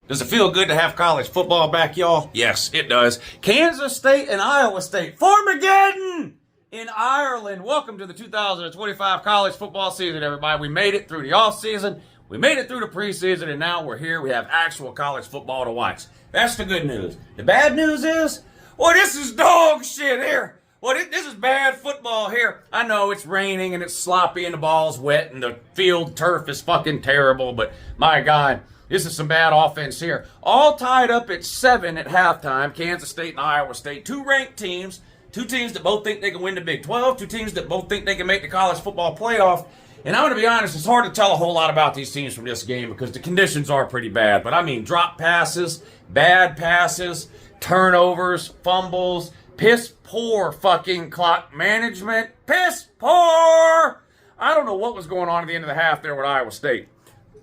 Does it feel good to have college football back, y'all? Yes, it does. Kansas State and Iowa State. Farmageddon in Ireland. Welcome to the 2025 college football season, everybody. We made it through the off-season. We made it through the preseason, and now we're here. We have actual college football to watch. That's the good news. The bad news is, well, this is dog shit here. Well, this is bad football here. I know it's raining and it's sloppy and the ball's wet and the field turf is fucking terrible, but my God, this is some bad offense here. All tied up at 7 at halftime, Kansas State and Iowa State. Two ranked teams, two teams that both think they can win the Big 12, two teams that both think they can make the college football playoff. And I'm going to be honest, it's hard to tell a whole lot about these teams from this game because the conditions are pretty bad. But I mean, drop passes, bad passes, turnovers, fumbles, piss poor fucking clock management. Piss poor! I don't know what was going on at the end of the half there with Iowa State.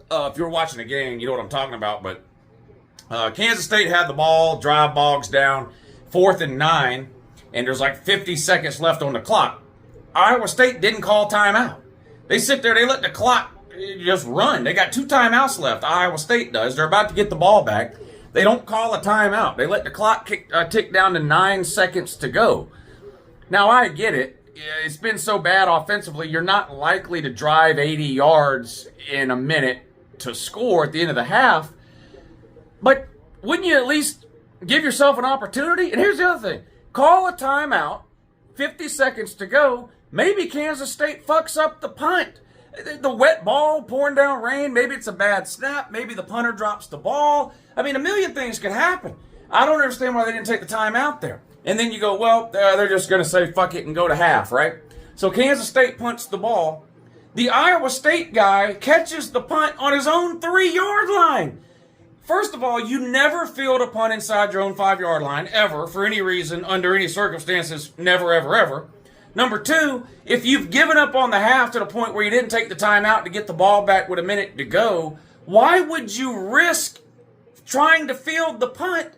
If you're watching the game, you know what I'm talking about. But Kansas State had the ball, drive bogs down, 4th and 9, and there's like 50 seconds left on the clock. Iowa State didn't call timeout. They sit there, they let the clock just run. They got 2 timeouts left, Iowa State does. They're about to get the ball back. They don't call a timeout. They let the clock tick down to 9 seconds to go. Now, I get it. It's been so bad offensively, you're not likely to drive 80 yards in a minute to score at the end of the half. But wouldn't you at least give yourself an opportunity? And here's the other thing. Call a timeout, 50 seconds to go. Maybe Kansas State fucks up the punt. The wet ball, pouring down rain, maybe it's a bad snap, maybe the punter drops the ball. I mean, a million things could happen. I don't understand why they didn't take the time out there. And then you go, well, they're just going to say fuck it and go to half, right? So Kansas State punts the ball. The Iowa State guy catches the punt on his own 3-yard line. First of all, you never field a punt inside your own 5-yard line, ever, for any reason, under any circumstances, never, ever, ever. Number 2, if you've given up on the half to the point where you didn't take the time out to get the ball back with a minute to go, why would you risk trying to field the punt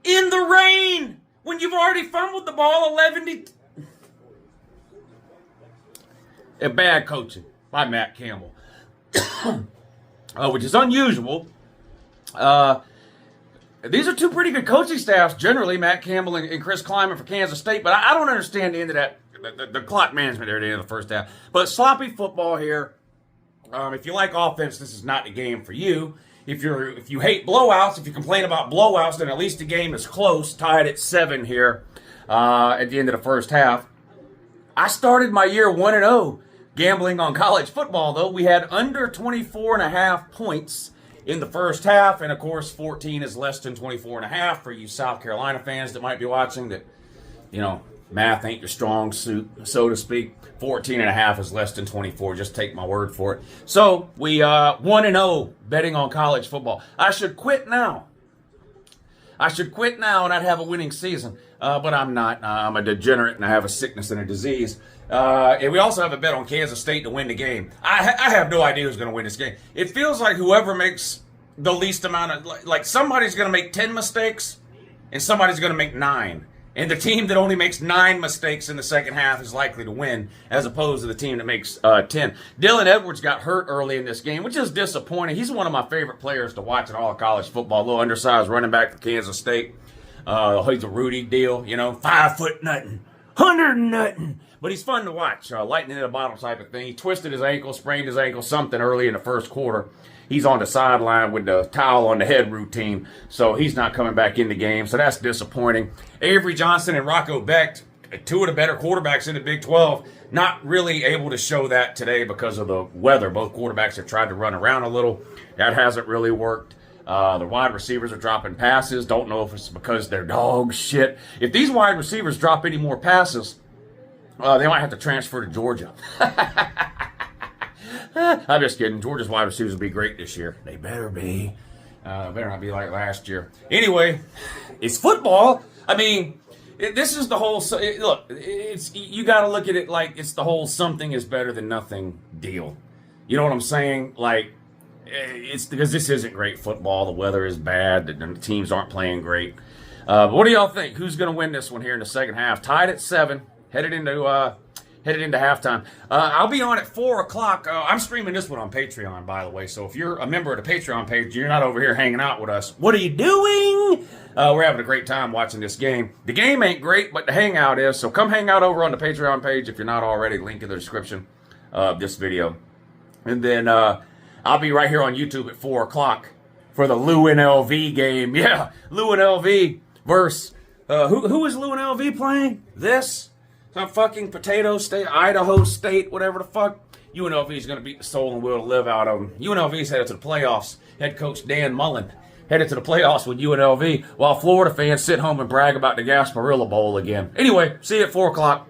in the rain when you've already fumbled the ball 11 to... Bad coaching by Matt Campbell, which is unusual. These are 2 pretty good coaching staffs, generally, Matt Campbell and Chris Kleiman for Kansas State, but I don't understand the end of that, the clock management there at the end of the first half. But sloppy football here. If you like offense, this is not the game for you. If you hate blowouts, if you complain about blowouts, then at least the game is close, tied at 7 here at the end of the first half. I started my year 1-0 gambling on college football, though. We had under 24.5 points in the first half, and of course 14 is less than 24.5 for you South Carolina fans that might be watching that, you know, math ain't your strong suit, so to speak. 14.5 is less than 24, just take my word for it. So we 1-0 betting on college football. I should quit now. And I'd have a winning season, but I'm not. I'm a degenerate and I have a sickness and a disease. And we also have a bet on Kansas State to win the game. I have no idea who's going to win this game. It feels like whoever makes the least amount of, like somebody's going to make 10 mistakes and somebody's going to make 9. And the team that only makes 9 mistakes in the second half is likely to win, as opposed to the team that makes 10. Dylan Edwards got hurt early in this game, which is disappointing. He's one of my favorite players to watch in all of college football. A little undersized running back for Kansas State. He's a Rudy deal, 5 foot nothing, 100 nothing. But he's fun to watch, lightning in a bottle type of thing. He twisted his ankle, sprained his ankle, something early in the first quarter. He's on the sideline with the towel on the head routine, so he's not coming back in the game, so that's disappointing. Avery Johnson and Rocco Becht, 2 of the better quarterbacks in the Big 12, not really able to show that today because of the weather. Both quarterbacks have tried to run around a little. That hasn't really worked. The wide receivers are dropping passes. Don't know if it's because they're dog shit. If these wide receivers drop any more passes, they might have to transfer to Georgia. I'm just kidding. Georgia's wide receivers will be great this year. They better be. Better not be like last year. Anyway, it's football. I mean, this is the whole... Look, you got to look at it like it's the whole something is better than nothing deal. You know what I'm saying? Like, it's because this isn't great football. The weather is bad. The teams aren't playing great. But what do y'all think? Who's going to win this one here in the second half? Tied at 7. Headed into headed into halftime. I'll be on at 4 o'clock. I'm streaming this one on Patreon, by the way. So if you're a member of the Patreon page, you're not over here hanging out with us. What are you doing? We're having a great time watching this game. The game ain't great, but the hangout is. So come hang out over on the Patreon page if you're not already. Link in the description of this video. And then I'll be right here on YouTube at 4 o'clock for the Lou and LV game. Yeah, Lou and LV versus... who is Lou and LV playing? This? Some fucking Potato State, Idaho State, whatever the fuck. UNLV is going to beat the soul and will to live out of them. UNLV's headed to the playoffs. Head coach Dan Mullen headed to the playoffs with UNLV, while Florida fans sit home and brag about the Gasparilla Bowl again. Anyway, see you at 4 o'clock.